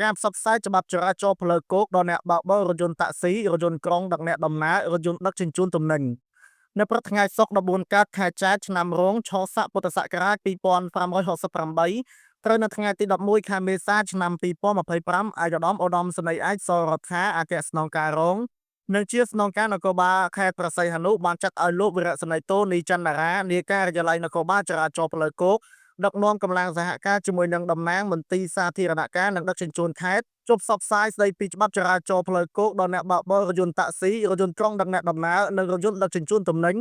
ការផ្សព្វផ្សាយច្បាប់ចរាចរណ៍ផ្លូវគោកដល់អ្នកបើកបររថយន្តតាក់ស៊ីរថយន្តក្រុងដឹកអ្នកដំណើររថយន្តដឹកជញ្ជូនទំនិញនៅព្រឹកថ្ងៃសុក្រ14កើតខែចែកឆ្នាំរោងឆស័កពុទ្ធសករាជ2568ត្រូវនៅថ្ងៃទី11ខែមេសាឆ្នាំ2025ឯកឧត្តមសេនីយ៍ឯកសរដ្ឋាអគ្គស្នងការរងនិងជាស្នងការនគរបាលខេត្តព្រះសីហនុបានចាត់ឲ្យលោកវីរៈសេនីយ៍តូនីចន្ទរានាយការិយាល័យនគរបាលចរាចរណ៍ផ្លូវគោកដឹកនាំកម្លាំងសហការជាមួយនឹងតំណាងមន្ទីរសាធារណការនិងដឹកជញ្ជូនខេត្តជប់ផ្សព្វផ្សាយស្តីពីច្បាប់ចរាចរណ៍ផ្លូវគោកដល់អ្នកបើកបររថយន្តតាក់ស៊ីរថយន្តក្រុងដឹកអ្នកដំណើរនិងរថយន្តដឹកជញ្ជូនទំនិញ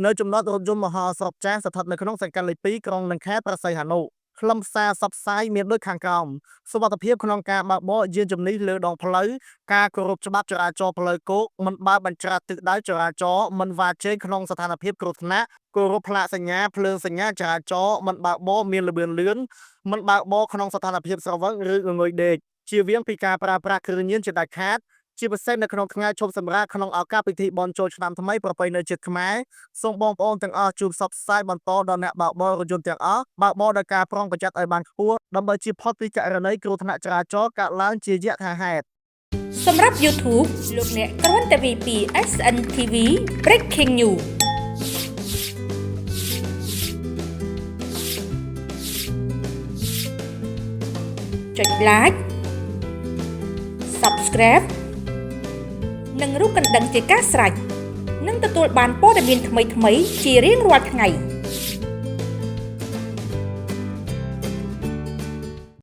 នៅចំណតរថយន្តមហោស្រពចាស់ស្ថិតនៅក្នុងសង្កាត់លេខ2ក្រុងនិងខេត្តព្រះសីហនុខ្លឹមសារផ្សព្វផ្សាយមានដូចខាងក្រោមសុវត្ថិភាពក្នុងការបើកបរយានជំនិះលើដងផ្លូវការគោរពច្បាប់ចរាចរណ៍ផ្លូវគោកមិនបើកបញ្ច្រាត់ទិសដៅចរាចរណ៍មិនវ៉ាជែងក្នុងស្ថានភាពគ្រោះថ្នាក់គោរពផ្លាកសញ្ញាភ្លើងសញ្ញាចរាចរណ៍មិនបើកបរមានល្បឿនលឿនមិនបើកបរក្នុងស្ថានភាពស្រវឹងឬងងុយដេកជៀសវាងពីការប្រើប្រាស់គ្រឿងញៀនជាដាច់ខាតជាពិសេសនៅក្នុងថ្ងៃឈប់សម្រាកក្នុងឱកាសពិធីបុណ្យចូលឆ្នាំថ្មីប្រពៃណីជាតិខ្មែរសូមបងប្អូនទាំងអស់ជួយផ្សព្វផ្សាយបន្តដល់អ្នកបើកបររថយន្តទាំងអស់បើកបរដោយការប្រុងប្រយ័ត្នឲ្យបានខ្ពស់ដើម្បីជៀសផុតពីករណីគ្រោះថ្នាក់ចរាចរណ៍កើតឡើងជាយថាហេតុសម្រាប់ YouTube លោកអ្នកគ្រាន់តែវាយពី SNTV Breaking Newsចុច Like Subscribe និងរូបកណ្ដឹងជាការស្រេចនឹងទទួលបានព័ត៌មានថ្មីៗជារៀងរាល់ថ្ងៃ